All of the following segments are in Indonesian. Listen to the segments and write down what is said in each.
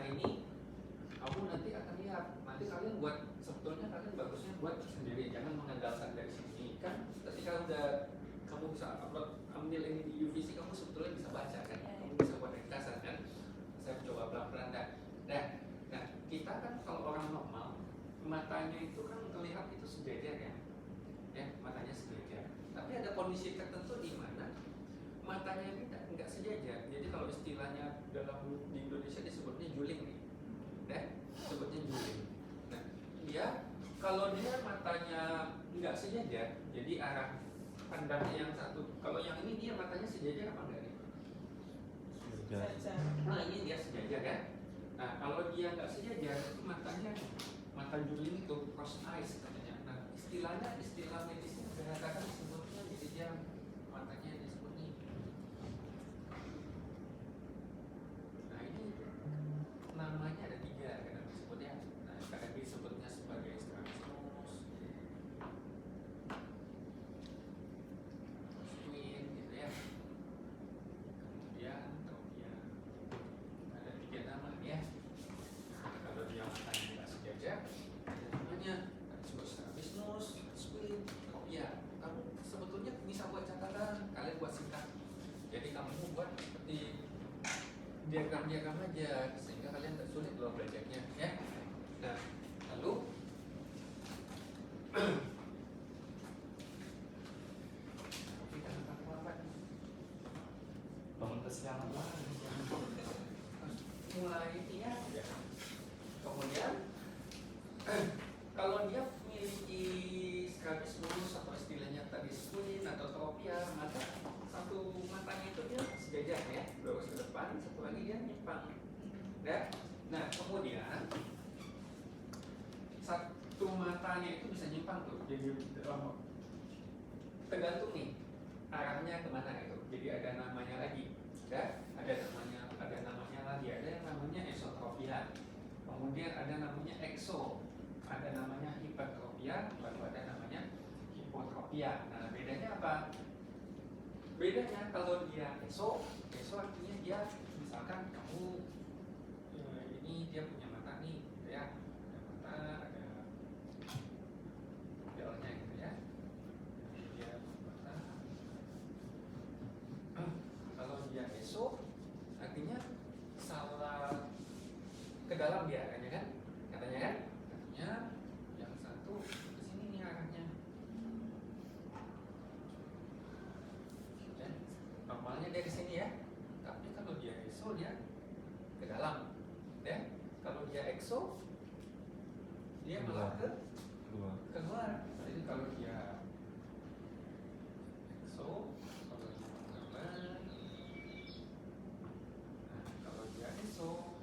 ini kamu nanti akan lihat, nanti kalian buat, sebetulnya kalian bagusnya buat sendiri, jangan mengandalkan dari sini. Kan ketika udah kamu bisa upload, ambil ini di UVC, kamu sebetulnya bisa baca kan, kamu bisa buat ringkasan kan. Saya coba pelan-pelan dah. Nah, kita kan kalau orang normal, matanya itu kan terlihat itu sejajar ya, matanya sejajar. Tapi ada kondisi tertentu di mana matanya ini nggak sejajar. Jadi kalau istilahnya dalam di Indonesia disebutnya juling nih, sebutnya juling. Nah, kalau dia matanya nggak sejajar, jadi arah pandangnya yang satu. Kalau yang ini dia matanya sejajar apa enggak nih? Sejajar. Nah, ini dia sejajar kan? Nah, kalau dia nggak sejajar, itu mata juling itu cross eyes katanya. Nah, istilah medisnya kadang-kadang disebutnya, jadi dia matanya disebut nih. Nah, ini namanya ada 3 kadang disebutnya. Nah, kadang disebutnya sebagai strabismus, squint gitu ya. Kemudian tropia. Ada 3 nama ya. Kalau dia matanya nggak sejajar, ada namanya disebut strabismus, squint, tropia. Kamu sebetulnya bisa buat catatan, kalian buat singkat. Jadi kamu buat seperti diagram-diagram aja, sehingga kalian tak sulit loh belajarnya ya. Nah, lalu kita akan apa? Bangun kesiangan lah. Mulai ya. Kemudian kalau dia memiliki strabismus atau istilahnya tadi squint atau tropia, maka satu matanya itu dia sejajar ya, lurus ke depan, satu lagi dia nyimpang. Ya. Nah, kemudian satu matanya itu bisa nyimpang tuh, jadi tergantung nih arahnya kemana itu. Jadi ada namanya lagi, ya, ada namanya lagi, ada yang namanya esotropia. Kemudian ada namanya exo, ada namanya hipertropia, baru ada namanya hipotropia. Nah, bedanya apa? Bedanya kalau dia exo artinya dia misalkan kamu ini dia punya mata nih, gitu ya, ada mata, ada modelnya gitu ya. Dia mata. Kalau dia exo artinya salah ke dalam dia katanya kan, katanya yang satu ke sini nih arahnya. Dan normalnya dia ke sini ya, tapi kalau dia exo dia ke dalam, ya. Kalau dia exo dia malah keluar. Jadi kalau dia exo, kalau dia keluar. Nah, kalau dia exo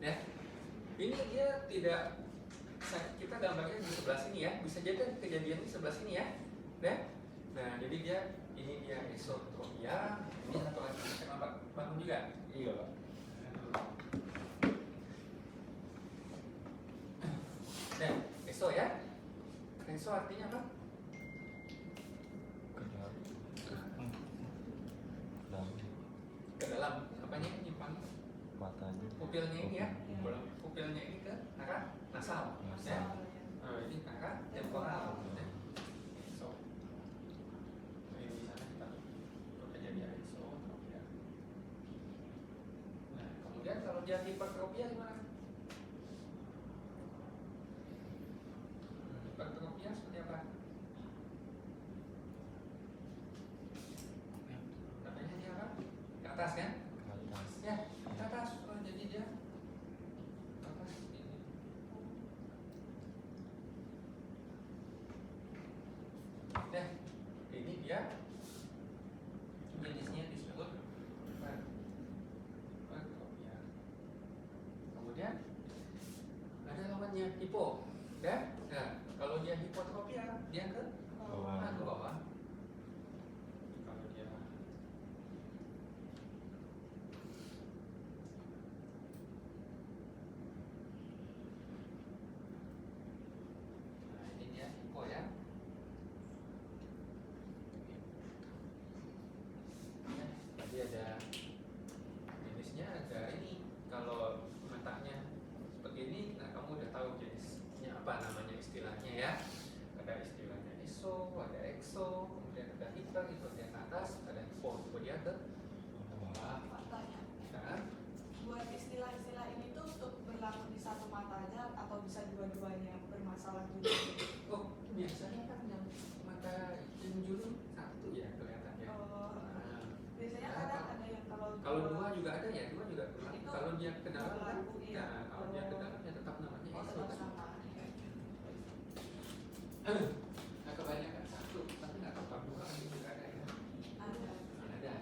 ya, ini dia tidak, kita gambarnya di sebelah sini ya, bisa jadi kejadian di sebelah sini ya, nah jadi dia ini dia esotropia, ini satu lagi kenapa bangun juga, iya Pak. Nah, eso ya, eso artinya apa? Ke dalam, apanya nyimpang? Matanya. Pupilnya ini ya, pupilnya ini ke arah nasal, ya. Ini ke arah temporal. Ya. So, ini di sana kita udah jadi esotropia. Nah, kemudian kalau dia hipertropia gimana? Hipertropia seperti apa? Katanya dia apa? Ke atas kan? Ya, ke atas. Oh, jadi dia ke atas ini. Nah, ini dia jenisnya disebut hipertropia. Kemudian ada lawannya hipo, ya. Nah, kalau dia hipotropia dia ke bawah. Kalau dia hipo ya. Hipo. apa namanya istilahnya ya, ada istilahnya ISO, ada EXO, kemudian ada hiper itu bagian atas, ada hypo itu bagian ke bawah. Matanya. Nah, Buat istilah-istilah ini tuh untuk berlaku di satu matanya atau bisa dua-duanya bermasalah juga? oh biasanya kan yang mata injul satu ya kelihatannya. Nah, Biasanya kadang ada yang kalau dua juga ada ya, dua juga berlaku. Itu Kalau dia ke dalam kan, berlaku, iya. nah kalau dia ke dalam ya tetap namanya ISO tetap kan. sama. Nah, kebanyakan satu, tapi nggak tahu kalau dua kan juga ada ya. Ada. Ada.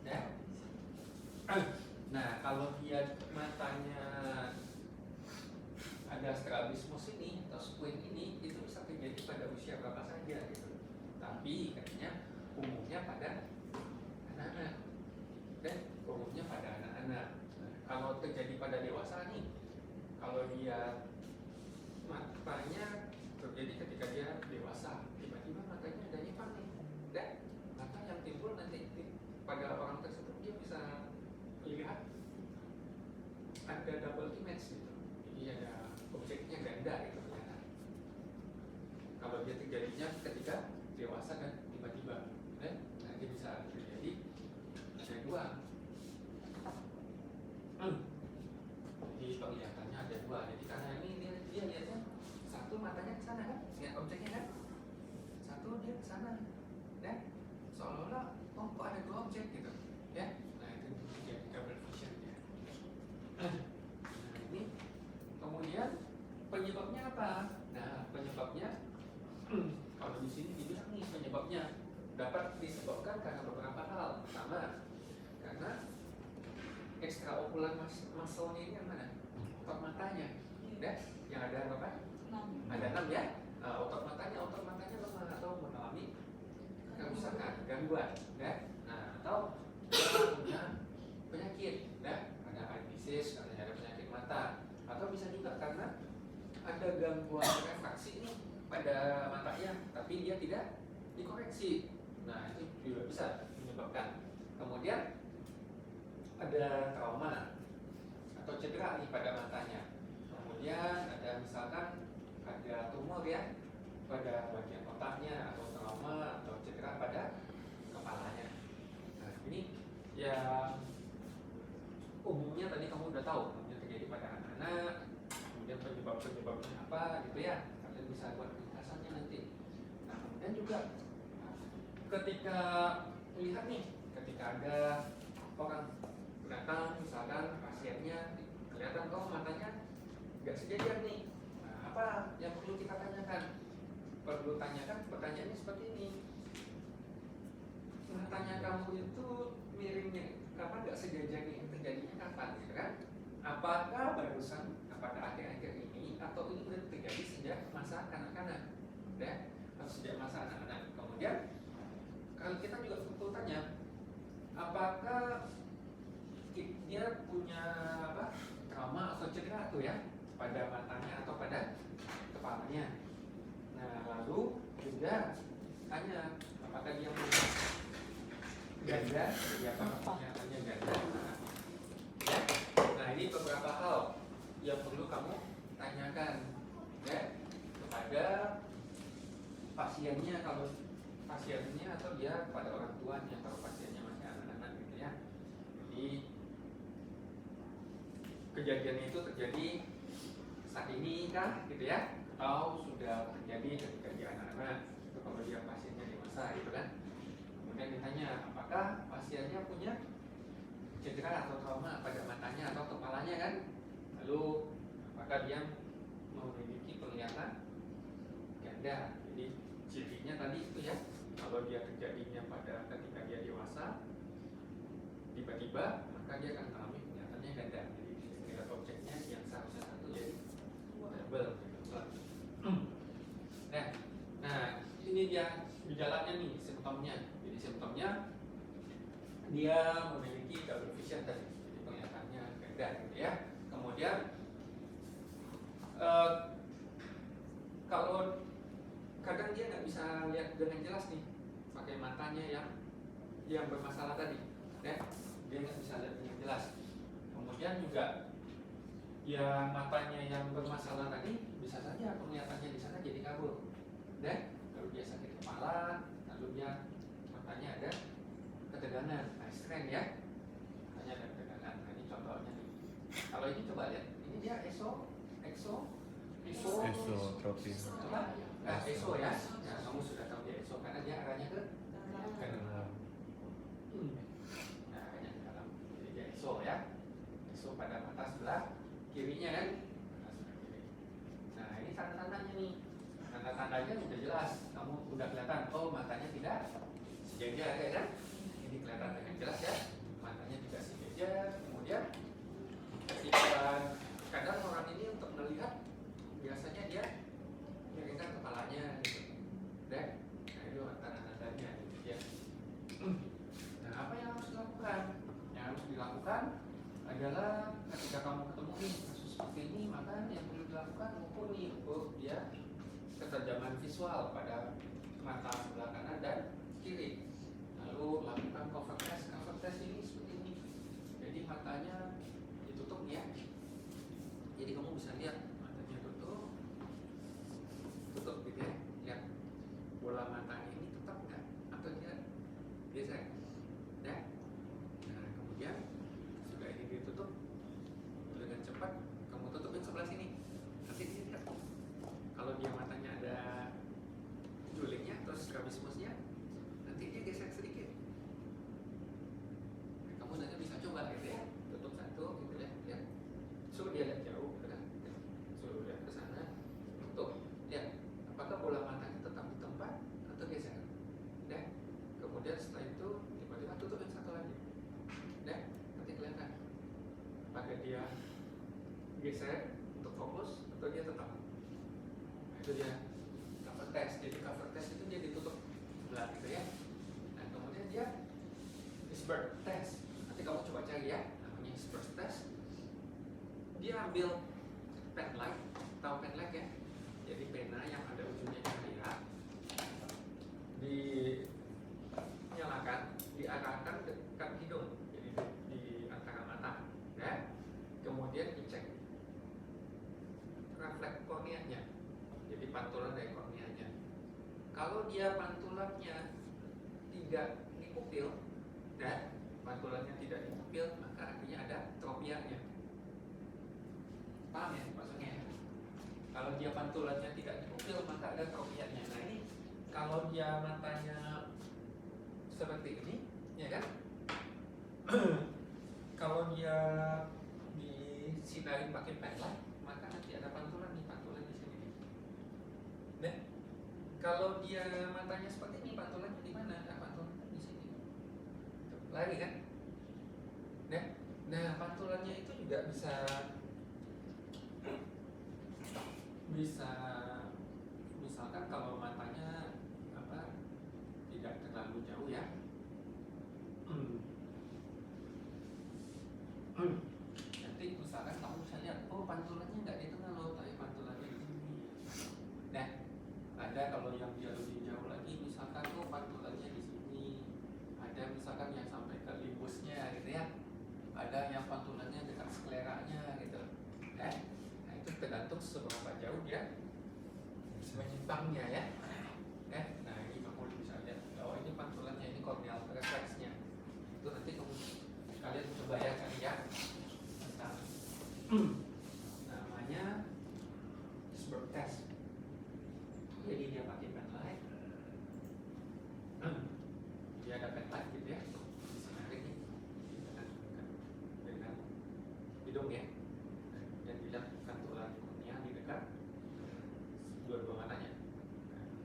Ya. Nah, kalau dia matanya ada strabismus ini atau squint ini, itu bisa terjadi pada usia berapa saja gitu. Tapi katanya umumnya pada anak-anak dan umumnya pada anak-anak. Nah, kalau terjadi pada dewasa nih, kalau dia matanya terjadi ketika dia dewasa, tiba-tiba matanya ada nyimpang nih, dan mata yang timbul nanti pada orang tersebut dia bisa melihat ada double image gitu, jadi ada objeknya ganda gitu ternyata. Kalau dia terjadinya ketika dewasa dan tiba-tiba, nah dia bisa terjadi ada dua. Jadi penglihatannya ada dua. Jadi karena ini dia lihatnya satu matanya ke sana kan, lihat objeknya kan, satu dia ke sana, dan seolah-olah oh kok ada dua objek gitu, ya. Nah itu jadi double vision ya. Nah ini kemudian penyebabnya apa? Nah penyebabnya kalau di sini dibilang nih penyebabnya dapat disebabkan karena beberapa hal. Pertama, karena extraocular muscle-nya ini yang mana? Otot matanya. Ya, yang ada berapa? 6. Ada 6 ya. Otot matanya lemah atau mengalami kerusakan, gangguan, ya. Nah, atau dia punya penyakit, ya. Ada eye disease, ada penyakit mata, atau bisa juga karena ada gangguan refraksi ini pada matanya, tapi dia tidak dikoreksi. Nah, itu juga bisa menyebabkan. Kemudian ada trauma atau cedera nih pada matanya. Kemudian ada misalkan ada tumor ya pada bagian otaknya, atau trauma atau cedera pada kepalanya. Nah ini yang umumnya tadi kamu udah tahu, umumnya terjadi pada anak-anak. Kemudian penyebabnya apa gitu ya, kalian bisa buat ringkasannya nanti. Nah kemudian juga ketika melihat nih, ketika ada orang datang misalkan pasiennya kelihatan kok matanya nggak sejajar nih, nah, apa yang perlu kita tanyakan? Perlu tanyakan pertanyaannya seperti ini, matanya kamu itu miringnya apa nggak sejajar ini terjadinya kapan gitu kan? Apakah barusan pada akhir-akhir ini atau ini sudah terjadi sejak masa kanak-kanak ya, atau sejak masa anak-anak? Kemudian kalau kita juga perlu tanya, apakah dia punya apa trauma atau cedera tuh ya pada matanya atau pada kepalanya. Nah lalu juga tanya apakah dia punya ganda, ya apakah punya ganda. Nah ini beberapa hal yang perlu kamu tanyakan ya kepada pasiennya, kalau pasiennya atau dia pada orang tuanya kalau pasiennya masih anak-anak gitu ya. Jadi kejadian itu terjadi saat ini kah gitu ya, atau sudah terjadi ketika dia anak-anak, itu kalau dia pasiennya dewasa gitu kan. Kemudian ditanya apakah pasiennya punya cedera atau trauma pada matanya atau kepalanya kan, lalu apakah dia memiliki penglihatan ganda. Jadi cirinya tadi itu ya, kalau dia terjadinya pada ketika dia dewasa tiba-tiba, maka dia akan mengalami penglihatannya ganda. Jadi lihat objeknya yang seharusnya satu jadi double gitu. Nah ini dia gejalanya nih, simptomnya. Jadi simptomnya dia memiliki double vision tadi, jadi penglihatannya ganda gitu ya. Kemudian kalau kadang dia nggak bisa lihat dengan jelas nih pakai matanya yang bermasalah tadi ya, dia dia nggak bisa lihat dengan jelas. Kemudian juga yang matanya yang bermasalah tadi bisa saja penglihatannya di sana jadi kabur, dan lalu dia sakit kepala, lalu dia matanya ada ketegangan, nah strain ya, matanya ada ketegangan. Nah ini contohnya nih. Kalau ini coba lihat, ini dia Esotropi. coba, ESO ya, nah, kamu sudah tahu dia ESO karena dia arahnya ke dalam. Nah, arahnya ke dalam, jadi dia ESO ya, ESO pada mata sebelah kirinya kan, mata sebelah kiri. Nah ini tanda-tandanya nih, tanda-tandanya sudah jelas, kamu udah kelihatan, oh matanya tidak sejajar ya kan, ini kelihatan dengan jelas ya, matanya tidak sejajar. Kemudian ketika kadang orang ini untuk melihat biasanya dia miringkan kepalanya gitu, dan nah itu tanda-tandanya gitu ya. Nah apa yang harus dilakukan? Yang harus dilakukan adalah ketika kamu ketemu nih kasus seperti ini, maka yang perlu dilakukan ukur nih, ukur dia ketajaman visual pada mata sebelah kanan dan kiri. Lalu lakukan cover test. Cover test ini seperti ini. Jadi matanya ditutup ya. Jadi kamu bisa lihat matanya tutup gitu ya. Lihat bola mata ini tetap nggak atau dia geser, ya. Nah kemudian sudah ini ditutup dengan cepat, kamu tutupin sebelah sini. Nanti dia lihat. Kalau dia matanya ada julingnya terus strabismusnya, nanti dia geser sedikit. Nah, kamu nanti bisa coba gitu ya, tutup satu gitu ya, lihat. Suruh dia lihat jauh, gitu kan? Suruh lihat ke sana, tutup, lihat apakah bola matanya tetap di tempat atau geser. Dan kemudian setelah itu tiba-tiba tutupin satu lagi, dan nanti kelihatan apakah dia geser untuk fokus atau dia tetap. Nah, itu dia cover test. Jadi cover test itu dia ditutup sebelah gitu ya. Nah kemudian dia Iceberg test. Nanti kamu coba cari ya, namanya Iceberg test. Dia ambil pen light, tahu pen light ya? Jadi pena yang ada ujungnya cahaya, dinyalakan, diarahkan dekat hidung, jadi di antara mata, ya. Kemudian dicek refleks korneanya, jadi pantulan dari korneanya. Kalau dia pantulannya tidak di pupil, dan pantulannya tidak di pupil, maka artinya ada tropianya. Paham ya maksudnya? Kalau dia pantulannya tidak di pupil, maka ada tropianya. Nah ini kalau dia matanya seperti ini, ya kan? Kalau dia disinari pakai pen light, maka nanti ada pantulan nih, pantulan di sini. Nah, kalau dia matanya seperti ini, pantulannya di mana? Nah, pantulannya di sini. Lagi kan? Nah, pantulannya itu juga bisa misalkan kalau matanya tidak terlalu jauh ya. Nanti misalkan kamu bisa lihat, oh pantulannya nggak di tengah loh, tapi pantulannya di sini. Nah, ada kalau yang dia lebih jauh lagi, misalkan oh pantulannya di sini. Ada misalkan yang sampai ke limbusnya gitu ya. Ada yang pantulannya dekat skleranya gitu. Nah itu tergantung seberapa jauh dia menyimpangnya ya. Nah ini kamu bisa lihat, oh ini pantulannya, ini corneal refleksnya. Itu nanti kalian coba ya cari ya. Namanya Iceberg test. Jadi dia pakai pen light. Dia ada pen light gitu ya. Disinari nih dengan hidung ya. Dan dilihat pantulan kornea di dekat dua-dua matanya.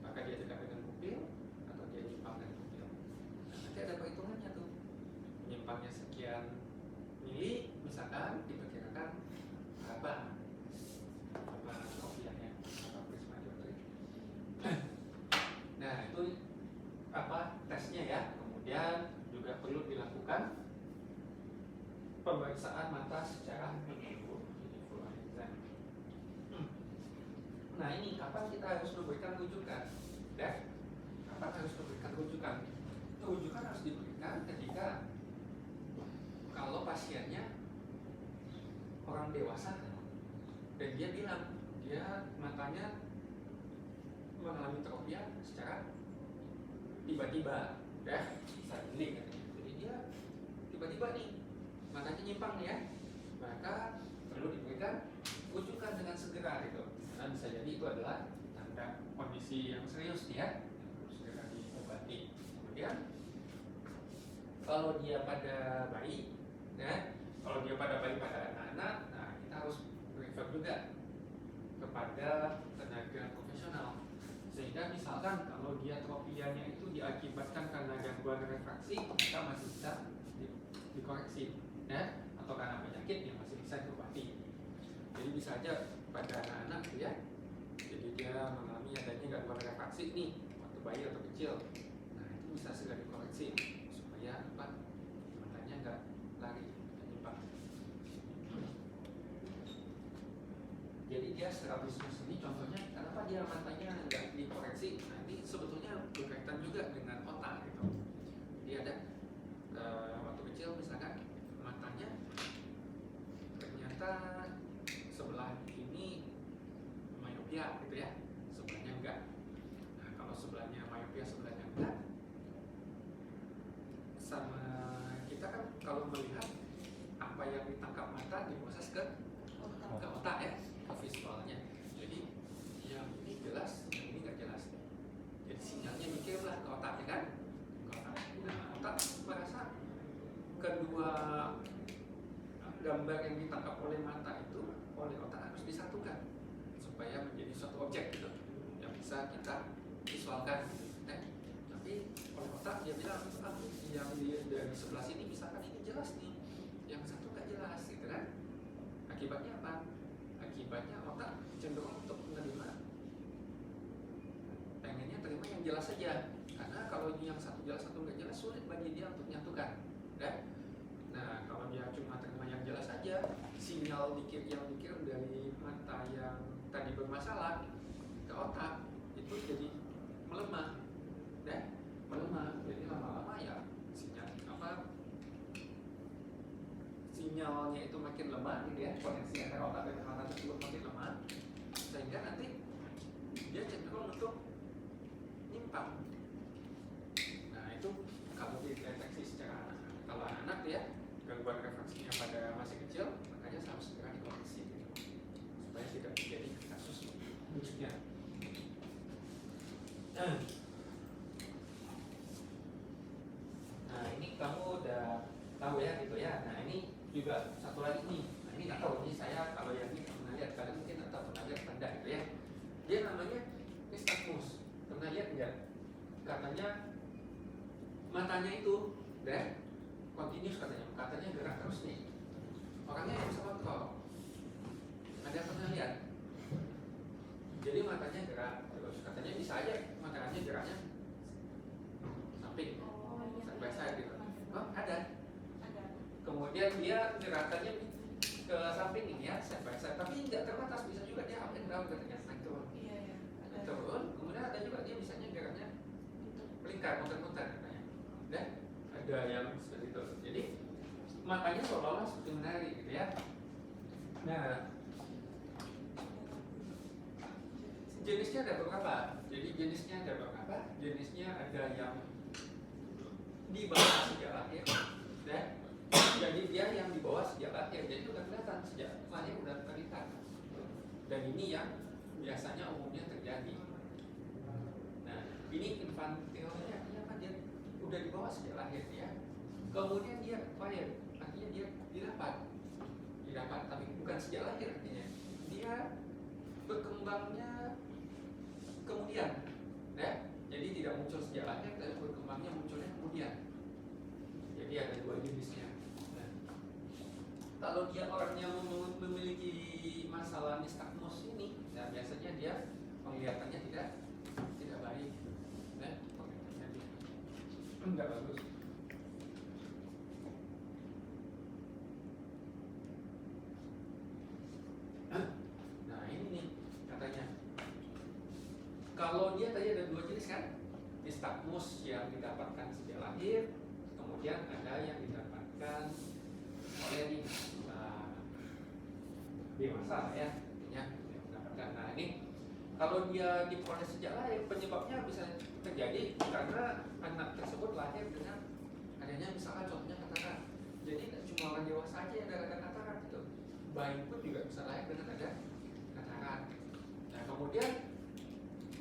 Maka dia dekat dengan pupil atau dia nyimpang dengan pupil. Nanti ada perhitungannya tuh. Nyimpangnya sekian mili, misalkan diperkirakan berapa tropianya, berapa prisma dioptrik. Nah itu tesnya ya. Kemudian juga perlu dilakukan pemeriksaan mata secara menyeluruh. Nah ini kapan kita harus memberikan rujukan? Ya, kapan harus memberikan rujukan? Rujukan harus diberikan ketika kalau pasiennya orang dewasa dan dia bilang dia matanya mengalami tropia secara tiba-tiba, ya suddenly katanya. Jadi dia tiba-tiba nih matanya nyimpang nih ya, maka perlu diberikan rujukan dengan segera gitu. Karena bisa jadi itu adalah tanda kondisi yang serius nih ya, harus segera diobati. Kemudian kalau dia pada bayi, ya, kalau dia pada bayi pada anak-anak, nah kita harus refer juga kepada tenaga profesional. Sehingga misalkan kalau dia tropianya itu diakibatkan karena gangguan refraksi, maka masih bisa dikoreksi, ya, atau karena penyakit yang masih bisa diobati. Jadi bisa aja pada anak-anak ya, jadi dia mengalami adanya gangguan refraksi nih waktu bayi atau kecil. Nah itu bisa segera dikoreksi supaya apa, matanya nggak lari menyimpang. Jadi dia strabismus ini contohnya kenapa dia matanya nggak dikoreksi? Nah ini sebetulnya berkaitan juga dengan otak gitu. Jadi ada waktu kecil misalkan matanya ternyata sebelah ini myopia gitu ya, sebelahnya enggak. Nah kalau sebelahnya myopia sebelahnya enggak, sama kita kan kalau melihat apa yang ditangkap mata diproses ke otak ya, ke visualnya. Jadi yang ini jelas, yang ini nggak jelas. Jadi sinyalnya mikirlah ke otak ya kan, ke otak. Nah otak merasa kedua gambar yang ditangkap oleh mata itu oleh otak harus disatukan supaya menjadi suatu objek gitu yang bisa kita visualkan. Tapi oleh otak dia bilang yang dari sebelah sini misalkan ini jelas nih, yang satu nggak jelas gitu kan. Akibatnya apa? Akibatnya otak cenderung untuk menerima, pengennya terima yang jelas saja, karena kalau ini yang satu jelas satu nggak jelas sulit bagi dia untuk menyatukan, ya. Nah kalau dia cuma terima yang jelas saja, sinyal dikit yang dikirim dari mata yang tadi bermasalah ke otak itu jadi melemah, ya, melemah. Jadi lama-lama ya sinyalnya itu makin lemah gitu ya, koneksi antara otak dan mata tersebut makin lemah, sehingga nanti dia cenderung untuk nyimpang. Nah itu kalau dideteksi secara anak-anak. Kalau anak-anak ya gangguan refraksinya pada masih kecil, makanya harus segera dikoreksi gitu, supaya tidak terjadi kasus berikutnya. Nah ini kamu udah tahu ya gitu ya. Nah ini juga satu lagi nih. Nah ini nggak tahu, ini saya kalau yang ini pernah lihat, kalian mungkin atau pernah lihat tanda gitu ya. Dia namanya nystagmus. Pernah lihat nggak? Katanya matanya itu, deh, continuous katanya gerak terus nih. Orangnya yang bisa kontrol. Ada yang pernah lihat? Jadi matanya gerak terus, katanya bisa aja matanya geraknya samping, sampai saya gitu. Oh, ada. Kemudian dia gerakannya ke samping ini ya, side by side, tapi nggak terbatas, bisa juga dia up and down katanya, naik turun. Iya. Naik turun, kemudian ada juga dia misalnya geraknya melingkar, muter-muter katanya. Dan ada yang seperti itu. Jadi matanya seolah-olah seperti menari gitu ya. Nah, jenisnya ada beberapa. Jadi jenisnya ada beberapa. Jenisnya ada yang di bawah sejak lahir, dan jadi dia yang di bawah sejak lahir, jadi udah kelihatan sejak lahir udah terlihat. Dan ini yang biasanya umumnya terjadi. Nah, ini infantilnya kan dia udah di bawah sejak lahir ya. Kemudian dia acquired, artinya dia didapat, tapi bukan sejak lahir artinya. Dia berkembangnya kemudian, ya. Jadi tidak muncul sejak lahir, tapi berkembangnya munculnya kemudian. Jadi ada dua jenisnya. Nah, kalau dia orangnya memiliki masalah nystagmus ini, nah biasanya dia penglihatannya tidak baik, nah, enggak bagus. Nah ini nih katanya, kalau dia tadi ada dua jenis kan, nystagmus yang didapatkan sejak lahir, kemudian ada yang didapatkan dewasa ya, artinya dia mendapatkan. Nah ini kalau dia diproses sejak lahir, penyebabnya bisa terjadi karena anak tersebut lahir dengan adanya misalkan contohnya katarak. Jadi tidak cuma orang dewasa aja yang ada katarak gitu, bayi pun juga bisa lahir dengan ada katarak. Nah kemudian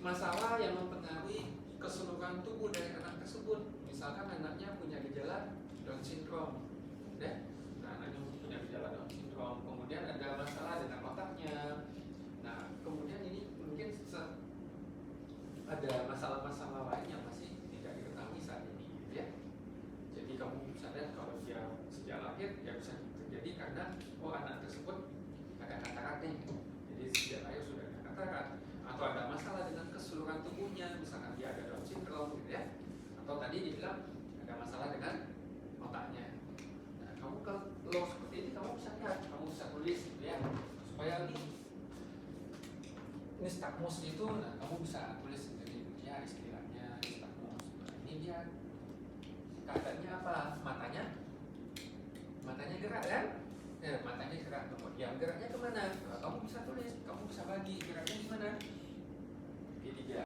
masalah yang mempengaruhi keseluruhan tubuh dari anak tersebut, misalkan anaknya punya gejala Down syndrome, ya. Nah anaknya punya gejala Down syndrome, kemudian ada masalah dengan otaknya. Nah kemudian ini mungkin ada masalah-masalah lain yang masih tidak diketahui saat ini, gitu ya. Jadi kamu bisa lihat kalau dia sejak lahir ya bisa terjadi karena anak tersebut ada katarak nih, jadi sejak lahir sudah ada katarak, atau ada masalah dengan keseluruhan tubuhnya, misalkan dia ada Down syndrome gitu ya, atau tadi dibilang ada masalah dengan otaknya. Nah kamu kalau seperti ini kamu bisa lihat, kamu bisa tulis gitu ya, supaya ini nystagmus itu, nah kamu bisa tulis sendiri ya istilahnya nystagmus. Nah, ini dia keadaannya apa? Matanya gerak kan? Ya, matanya gerak, kemudian geraknya kemana? Nah, kamu bisa tulis, kamu bisa bagi geraknya di mana? Jadi dia